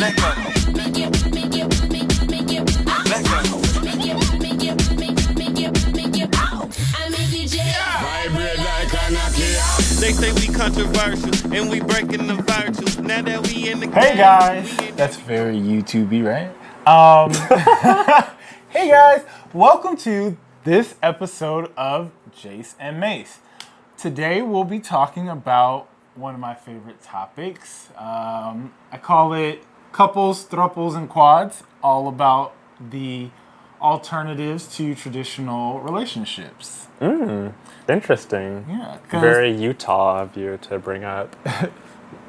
They say we controversial and we breaking the virtues. Now that we in the Hey guys, that's very YouTubey, right? Hey guys, welcome to this episode of Jayce and Mase. Today we'll be talking about one of my favorite topics. I call it couples, throuples, and quads. All about the alternatives to traditional relationships. Interesting. Yeah, very Utah of you to bring up.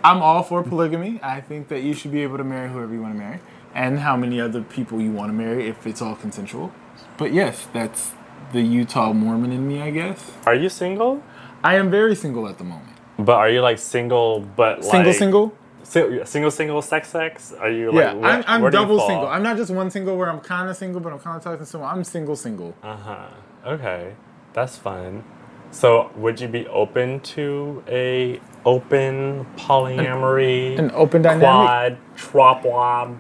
I'm all for polygamy. I think that you should be able to marry whoever you want to marry and how many other people you want to marry if it's all consensual. But yes, that's the Utah Mormon in me, I guess. Are you single? I am very single at the moment. But are you like single but like... Single? Single, sex? Are you yeah, like... I'm double single. I'm not just one single where I'm kind of single, but I'm kind of talking to someone. I'm single. Uh-huh. Okay. That's fun. So, would you be open to a open polyamory, an open dynamic, quad, troplab,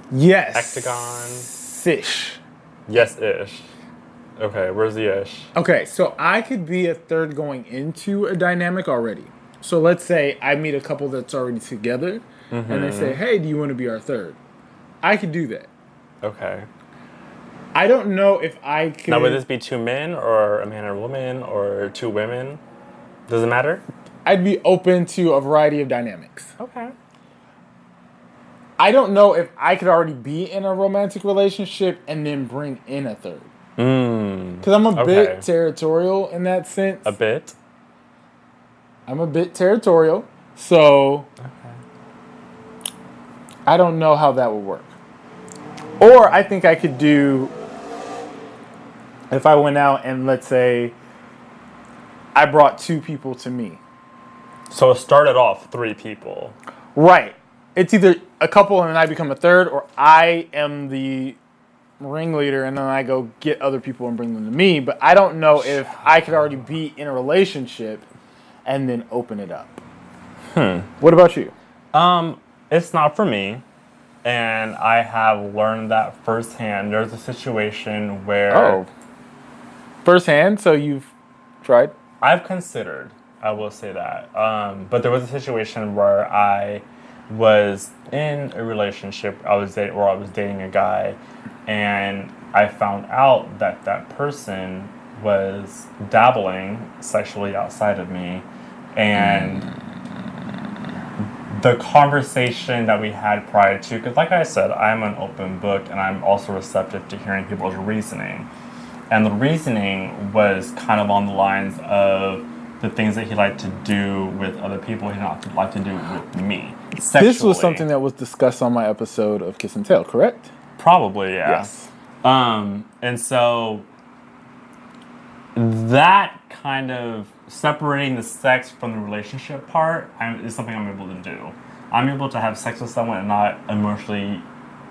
yes, hectagon, fish, yes-ish? Okay, where's the ish? Okay, so I could be a third going into a dynamic already. So let's say I meet a couple that's already together, and they say, "Hey, do you want to be our third?" I could do that. Okay. I don't know if I could... Now, would this be two men, or a man and a woman, or two women? Does it matter? I'd be open to a variety of dynamics. Okay. I don't know if I could already be in a romantic relationship and then bring in a third. Because I'm a bit territorial in that sense. A bit? I'm a bit territorial, so... Okay. I don't know how that would work. Or I think I could do... If I went out and, let's say, I brought two people to me. So it started off 3 people. Right. It's either a couple and then I become a third, or I am the ringleader and then I go get other people and bring them to me. But I don't know if I could already be in a relationship and then open it up. What about you? It's not for me. And I have learned that firsthand. There's a situation where... Oh. Firsthand? So you've tried? I've considered. I will say that. But there was a situation where I was in a relationship. I was dating a guy, and I found out that that person was dabbling sexually outside of me, and the conversation that we had prior to, because like I said, I'm an open book, and I'm also receptive to hearing people's reasoning. And the reasoning was kind of on the lines of the things that he liked to do with other people he not like to do with me. Sexually. This was something that was discussed on my episode of Kiss and Tell, correct? Probably, yeah. Yes. And so that kind of separating the sex from the relationship part is something I'm able to do. I'm able to have sex with someone and not emotionally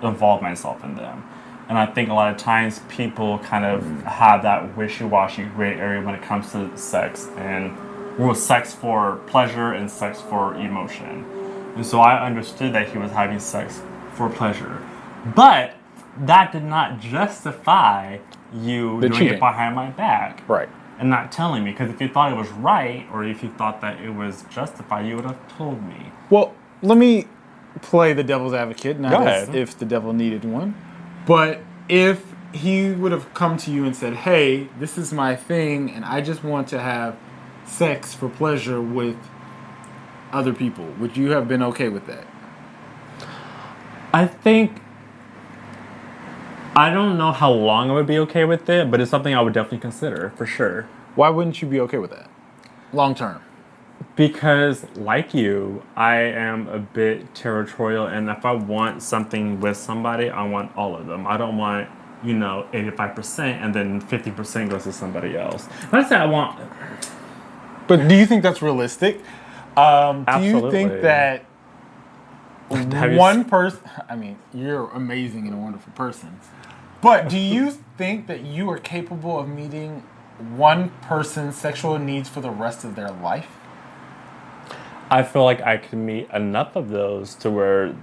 involve myself in them. And I think a lot of times people kind of have that wishy-washy gray area when it comes to sex, and sex for pleasure and sex for emotion. And so I understood that he was having sex for pleasure. But that did not justify you doing cheating. It behind my back. Right. And not telling me. Because if you thought it was right, or if you thought that it was justified, you would have told me. Well, let me play the devil's advocate, not Go as ahead. if the devil needed one. But if he would have come to you and said, "Hey, this is my thing, and I just want to have sex for pleasure with other people," would you have been okay with that? I don't know how long I would be okay with it, but it's something I would definitely consider, for sure. Why wouldn't you be okay with that? Long term. Because, like you, I am a bit territorial, and if I want something with somebody, I want all of them. I don't want, 85%, and then 50% goes to somebody else. Not to say I want... But do you think that's realistic? Absolutely. Do you think that one person... I mean, you're amazing and a wonderful person. But do you think that you are capable of meeting one person's sexual needs for the rest of their life? I feel like I can meet enough of those to where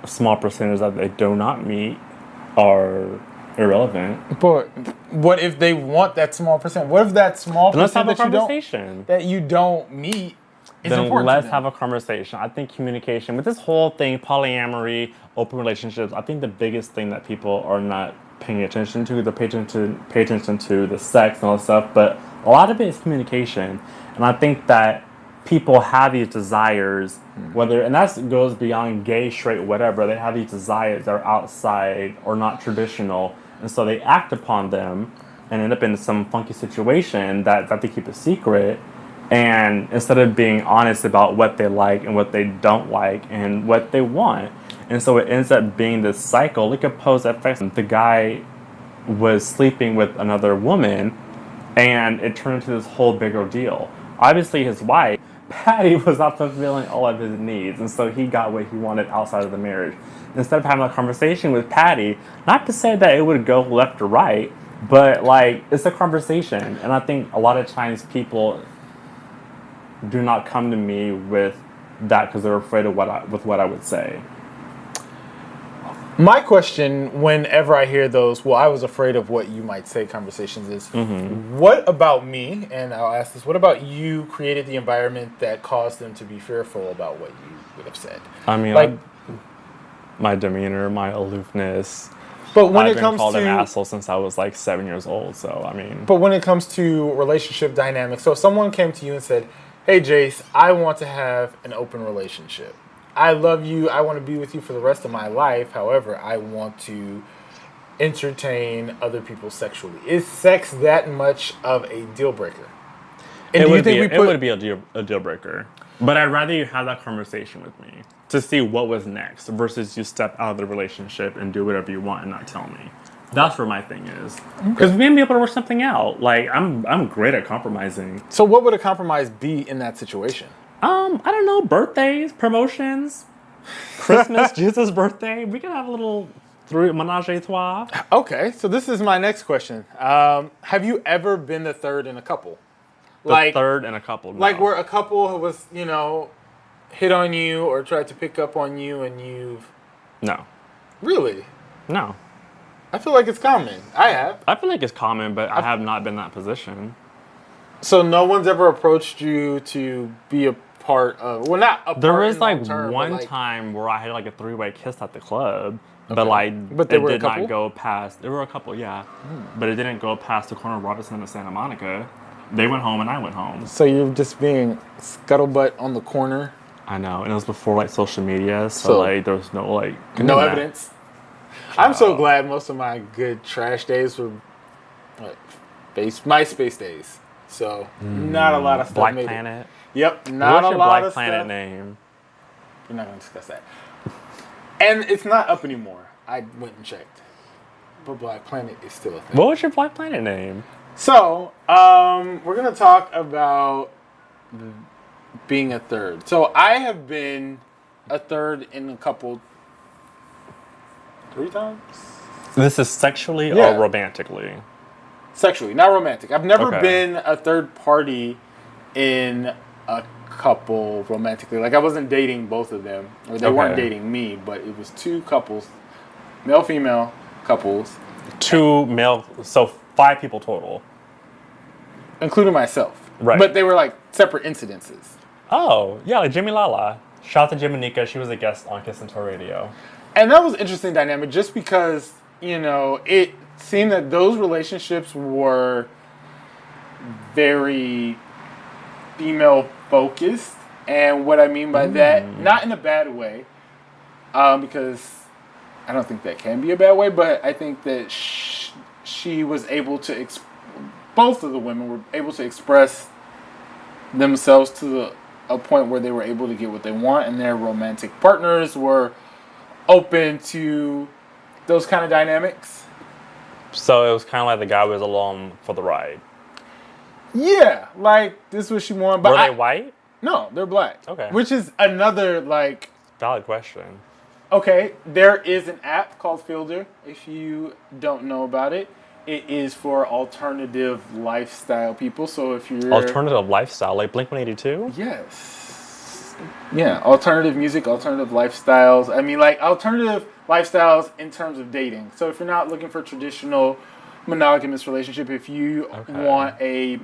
small percentage that they do not meet are irrelevant. But what if they want that small percent? What if that small Then let's percent have a that conversation. you don't meet is Then important let's to have them? a conversation. I think communication with this whole thing, polyamory, open relationships. I think the biggest thing that people are not paying attention to, they pay attention to the sex and all that stuff, but a lot of it is communication. And I think that people have these desires, whether, and that goes beyond gay, straight, whatever. They have these desires that are outside or not traditional, and so they act upon them and end up in some funky situation that they keep a secret. And instead of being honest about what they like and what they don't like and what they want, and so it ends up being this cycle. Look at Pose FX. The guy was sleeping with another woman, and it turned into this whole bigger deal. Obviously, his wife, Patty, was not fulfilling all of his needs, and so he got what he wanted outside of the marriage. Instead of having a conversation with Patty, not to say that it would go left or right, but like it's a conversation. And I think a lot of times people do not come to me with that because they're afraid of what I would say. My question, whenever I hear those, well, I was afraid of what you might say conversations is, what about me, and I'll ask this, what about you created the environment that caused them to be fearful about what you would have said? I mean, like, my demeanor, my aloofness. but when I've it been comes called to an asshole since I was like 7 years old, so I mean. But when it comes to relationship dynamics, so if someone came to you and said, hey, Jayce, I want to have an open relationship. I love you. I want to be with you for the rest of my life. However, I want to entertain other people sexually. Is sex that much of a deal breaker? And It would be a deal breaker. But I'd rather you have that conversation with me to see what was next versus you step out of the relationship and do whatever you want and not tell me. That's where my thing is. Because we may be able to work something out. Like, I'm great at compromising. So what would a compromise be in that situation? I don't know, birthdays, promotions, Christmas, Jesus' birthday. We can have a little menage a trois. Okay, so this is my next question. Have you ever been the third in a couple? The third in a couple. No. Like where a couple was, hit on you or tried to pick up on you and you've... No. Really? No. I feel like it's common. I have. I feel like it's common, but I have not been in that position. So no one's ever approached you to be a part of... Well, not a part. There was like term, one like, time where I had like a 3-way kiss at the club, Okay. but like But there it were a did couple? not go past. There were a couple, yeah, but it didn't go past the corner of Robinson and Santa Monica. They went home and I went home. So you're just being scuttlebutt on the corner? I know, and it was before like social media, so like there was no like No evidence? I'm so glad most of my good trash days were like MySpace days. So not a lot of stuff Black made Planet. it. Yep, not What's a your lot Black of Planet stuff. name? We're not going to discuss that. And it's not up anymore. I went and checked. But Black Planet is still a thing. What was your Black Planet name? So, we're going to talk about being a third. So, I have been a third in a couple 3 times? This is sexually Yeah. or romantically? Sexually, not romantic. I've never Okay. been a third party in a couple romantically. Like, I wasn't dating both of them. Or they weren't Okay. dating me, but it was 2 couples. Male-female couples. 2 male, so 5 people total. Including myself. Right. But they were like separate incidences. Oh, yeah, like Jimmy Lala. Shout out to Jiminica. She was a guest on Kiss and Tour Radio. And that was an interesting dynamic just because, it seemed that those relationships were very female focused. And what I mean by that, not in a bad way, because I don't think that can be a bad way, but I think that she was able to, both of the women were able to express themselves to a point where they were able to get what they want, and their romantic partners were open to those kind of dynamics. So it was kind of like the guy was along for the ride. Yeah, like this is what she wanted. But Were they white? No, they're black. Okay. Which is another Valid question. okay, there is an app called Fielder, if you don't know about it. It is for alternative lifestyle people. So if you're... Alternative lifestyle, like Blink-182? Yes. Yeah, alternative music, alternative lifestyles. I mean, like, alternative lifestyles in terms of dating. So if you're not looking for traditional monogamous relationship, if you want a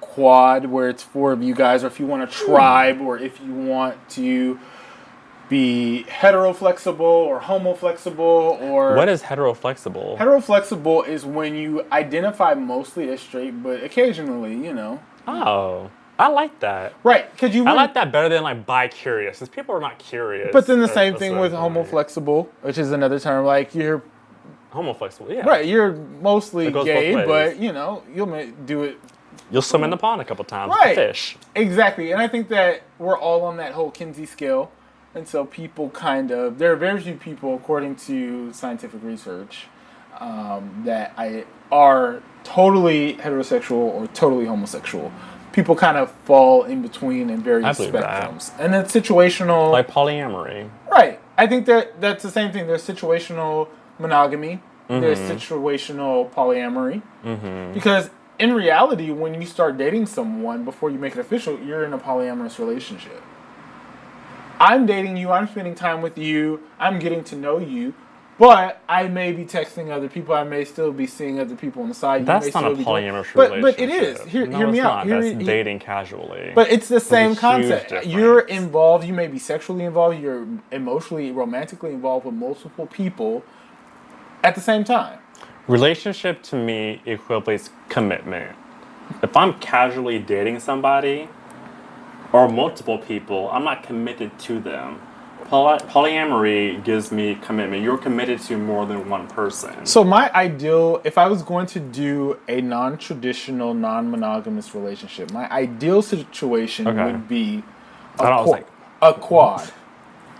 quad where it's 4 of you guys, or if you want a tribe, or if you want to be hetero-flexible or homo-flexible, or... What is hetero-flexible? Hetero-flexible is when you identify mostly as straight, but occasionally, you know. Oh, I like that. Right, because you... I like that better than, like, bi-curious, because people are not curious. But then the same thing with homo-flexible, which is another term, like, you're... Homo-flexible, yeah. Right, you're mostly gay, but, you know, you'll do it... You'll swim in the pond a couple times right. with fish. Exactly, and I think that we're all on that whole Kinsey scale. And so people there are very few people, according to scientific research, that are totally heterosexual or totally homosexual. People kind of fall in between in various spectrums. And it's situational. Like polyamory. Right. I think that's the same thing. There's situational monogamy. There's situational polyamory. Because in reality, when you start dating someone, before you make it official, you're in a polyamorous relationship. I'm dating you, I'm spending time with you, I'm getting to know you, but I may be texting other people, I may still be seeing other people on the side. That's not a polyamorous relationship. But it is. Hear me out. That's dating casually. But it's the same concept. You're involved, you may be sexually involved, you're emotionally, romantically involved with multiple people at the same time. Relationship to me equates commitment. If I'm casually dating somebody, or multiple people, I'm not committed to them. Polyamory gives me commitment. You're committed to more than one person. So my ideal, if I was going to do a non-traditional, non-monogamous relationship, my ideal situation would be a quad.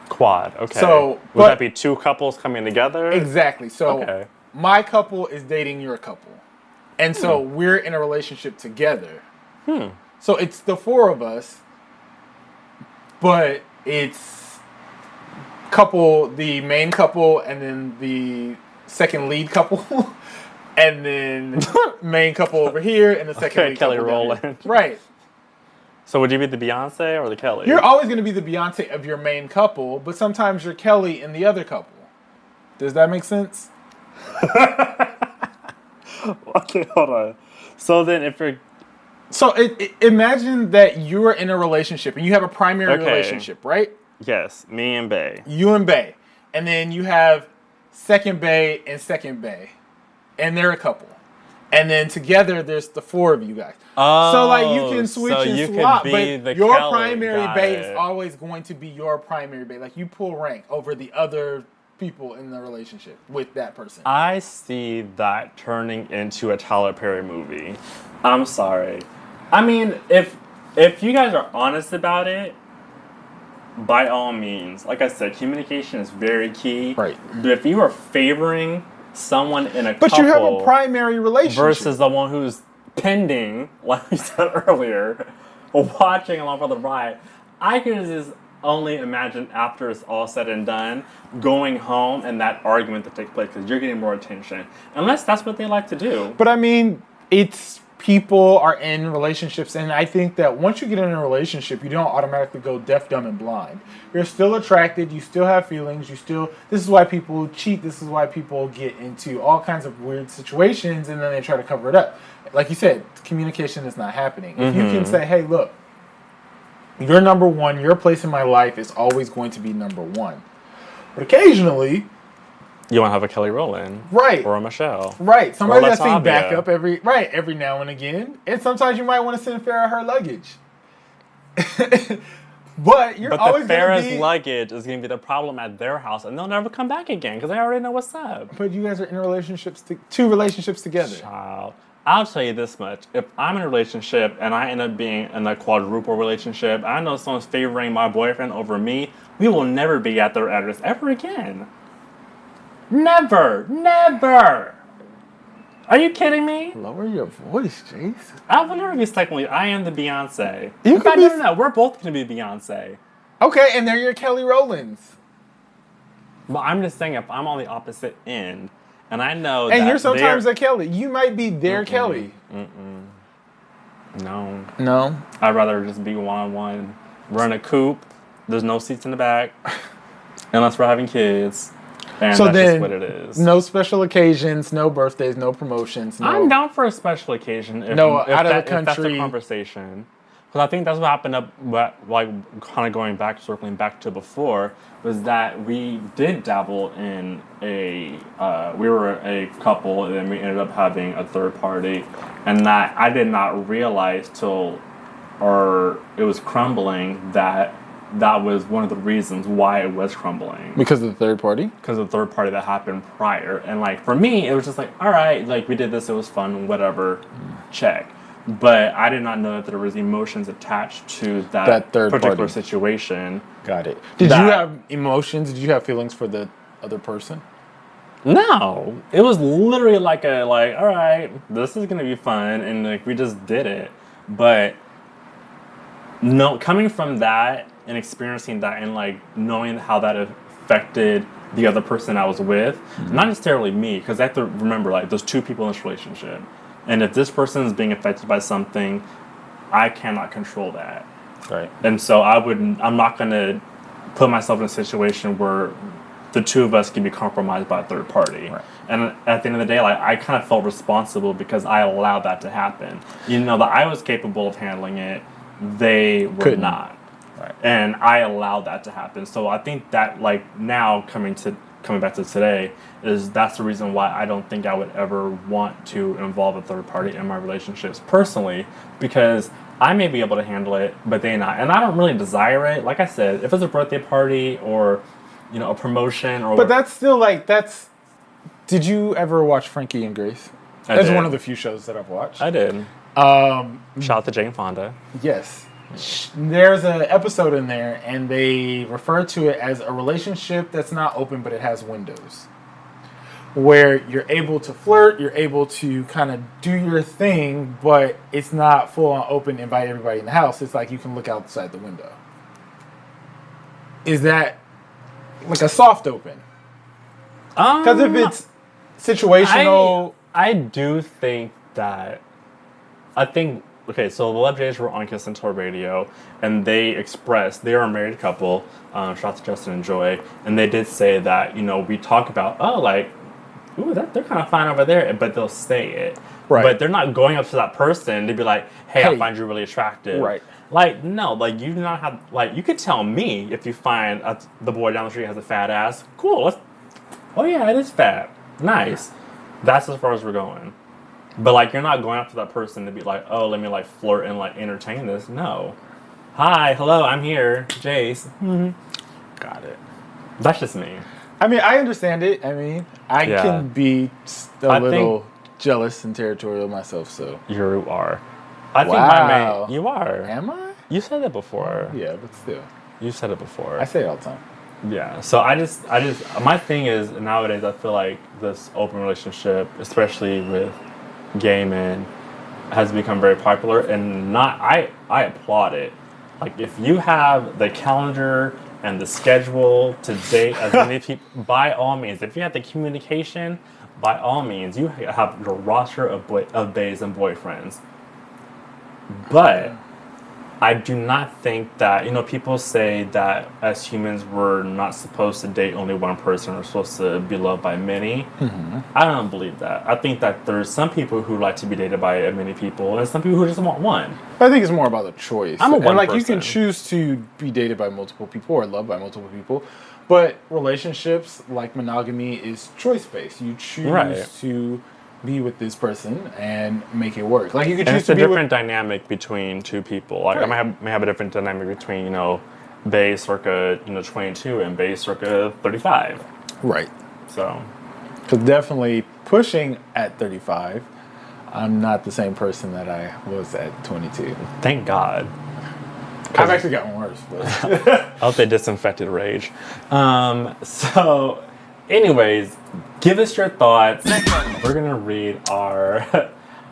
Quad, okay. So, would that be 2 couples coming together? Exactly. So my couple is dating your couple. And so we're in a relationship together. So it's the 4 of us. But it's the main couple, and then the second lead couple, and then main couple over here, and the second lead Kelly couple Rowland. Right. So would you be the Beyonce or the Kelly? You're always going to be the Beyonce of your main couple, but sometimes you're Kelly in the other couple. Does that make sense? Okay, hold on. So then if you're... So imagine that you're in a relationship and you have a primary relationship, right? Yes, me and Bae. You and Bae. And then you have second Bae and second Bae. And they're a couple. And then together there's the 4 of you guys. Oh, so like you can switch and swap, but your Kelly. primary Bae is always going to be your primary Bae. Like you pull rank over the other people in the relationship with that person. I see that turning into a Tyler Perry movie. I'm sorry. I mean, if you guys are honest about it, by all means, like I said, communication is very key. Right. But if you are favoring someone in a couple... But you have a primary relationship. Versus the one who's pending, like we said earlier, watching along for the ride, I can just only imagine after it's all said and done, going home and that argument to take place because you're getting more attention. Unless that's what they like to do. But I mean, people are in relationships, and I think that once you get in a relationship, you don't automatically go deaf, dumb, and blind. You're still attracted, you still have feelings, this is why people cheat, this is why people get into all kinds of weird situations, and then they try to cover it up. Like you said, communication is not happening. If you can say, hey, look, you're number 1, your place in my life is always going to be number 1. But occasionally... You want to have a Kelly Rowland. Right. Or a Michelle. Right. Somebody that sing backup every now and again. And sometimes you might want to send Farrah her luggage. But you're always going to be... But the Farrah's luggage is going to be the problem at their house, and they'll never come back again because they already know what's up. But you guys are in relationships, 2 relationships together. Child. I'll tell you this much. If I'm in a relationship and I end up being in a quadruple relationship, I know someone's favoring my boyfriend over me, we will never be at their address ever again. Never! Never! Are you kidding me? Lower your voice, Jayce. I will never be secondly. I am the Beyonce. You could be... No, we're both going to be Beyonce. Okay, and they're your Kelly Rowlands. But I'm just saying, if I'm on the opposite end, and I know that... And you're sometimes a Kelly. You might be their Kelly. No. No? I'd rather just be one-on-one. We're in a coupe. There's no seats in the back, unless we're having kids. And So that's then, just what it is. no special occasions, no birthdays, no promotions. No. I'm down for a special occasion. If, No, if out of the if that's country. the conversation. Because I think that's what happened like kind of going back, circling back to before, was that we did dabble in we were a couple and then we ended up having a third party. And that I did not realize till it was crumbling that was one of the reasons why it was crumbling. Because of the third party? Because of the third party that happened prior. And like for me, it was just like, all right, like we did this, it was fun, whatever, check. But I did not know that there was emotions attached to that third particular party situation. Got it. Did you have emotions? Did you have feelings for the other person? No. It was literally like all right, this is gonna be fun, and like we just did it. But no, coming from that and experiencing that and like knowing how that affected the other person I was with, not necessarily me, because I have to remember like there's two people in this relationship. And if this person is being affected by something, I cannot control that. Right. And so I'm not going to put myself in a situation where the two of us can be compromised by a third party. Right. And at the end of the day, like I kind of felt responsible because I allowed that to happen. You know, that I was capable of handling it, they were not. Right. And I allowed that to happen. So I think that like now coming back to today, that's the reason why I don't think I would ever want to involve a third party in my relationships personally, because I may be able to handle it, but they not. And I don't really desire it. Like I said, if it's a birthday party or, you know, a promotion or... But that's still like, did you ever watch Frankie and Grace? That's one of the few shows that I've watched. I did. Shout out to Jane Fonda. Yes. There's an episode in there, and they refer to it as a relationship that's not open, but it has windows. Where you're able to flirt, you're able to kind of do your thing, but it's not full on open, invite everybody in the house. It's like you can look outside the window. Is that like a soft open? Because if it's situational... I do think that... Okay, so the Love Jays were on Kiss and Tour Radio, and they expressed, they are a married couple, shout out to Justin and Joy, and they did say that, you know, we talk about, they're kind of fine over there, but they'll say it. Right. But they're not going up to that person to be like, hey, I find you really attractive. Right. Like, no, like, you do not have, like, you could tell me if you find the boy down the street has a fat ass, cool, oh yeah, it is fat, nice. That's as far as we're going. But, like, you're not going up to that person to be like, oh, let me, like, flirt and, like, entertain this. No. Hi, hello, I'm here, Jayce. Mm-hmm. Got it. That's just me. I mean, I understand it. I mean, I can be a little jealous and territorial myself, so. You are. I think my mate, you are. Am I? You said it before. Yeah, but still. You said it before. I say it all the time. Yeah, so I just, my thing is, nowadays, I feel like this open relationship, especially with gay men, has become very popular, and I applaud it. Like, if you have the calendar and the schedule to date as many people, by all means. If you have the communication, by all means, you have your roster of bays and boyfriends. But I do not think that, you know, people say that as humans we're not supposed to date only one person, we're supposed to be loved by many. Mm-hmm. I don't believe that. I think that there's some people who like to be dated by many people and some people who just want one. I think it's more about the choice. I'm a one like person. You can choose to be dated by multiple people or loved by multiple people, but relationships like monogamy is choice-based. You choose to be with this person and make it work. Like you can choose it's to a be different dynamic between two people. Like I may have a different dynamic between, you know, Bay circa 22 and Bay circa 35. Right. So, because definitely pushing at 35, I'm not the same person that I was at 22. Thank God. I've actually gotten worse. But I hope they disinfected rage. So, anyways, give us your thoughts. We're going to read our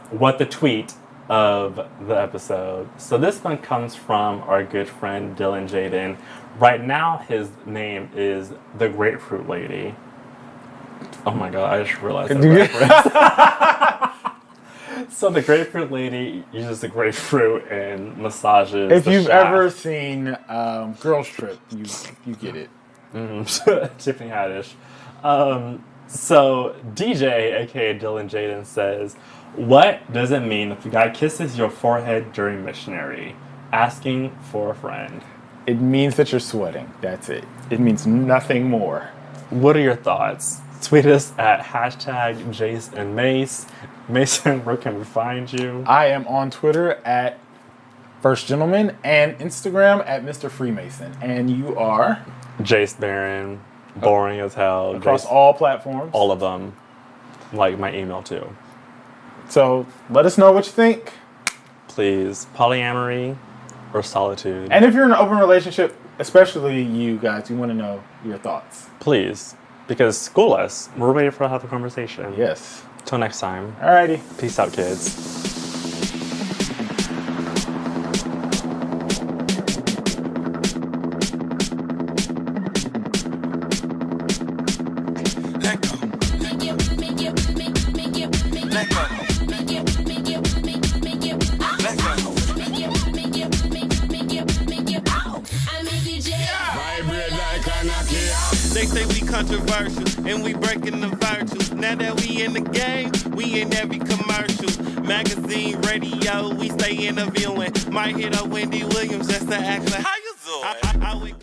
what the tweet of the episode. So this one comes from our good friend Dylan Jaden. Right now, his name is the Grapefruit Lady. Oh my God, I just realized that reference. So the grapefruit lady uses the grapefruit and massages. If the you've shaft. ever seen Girls Trip, you get it. Tiffany Haddish. So DJ, aka Dylan Jaden, says, "What does it mean if a guy kisses your forehead during missionary? Asking for a friend." It means that you're sweating. That's it. It means nothing more. What are your thoughts? Tweet us at hashtag Jayce and Mase. Mason, where can we find you? I am on Twitter at First Gentleman and Instagram at Mr. Freemason. And you are? Jayce Barron, boring as hell. Across Jayce, all platforms. all of them. Like my email too. So let us know what you think. Please, polyamory or solitude. And if you're in an open relationship, especially you guys, we want to know your thoughts. Please, because school us. We're ready for have a conversation. Yes. Till next time. Alrighty. Peace out, kids. Let go. Let go. Let go. Vibrate like an Amiya. They say we controversial and we breaking the virtues. Now that we in the game, we in every commercial. Magazine, radio, we stay interviewing. Might hit up Wendy Williams just to ask her, how you doing?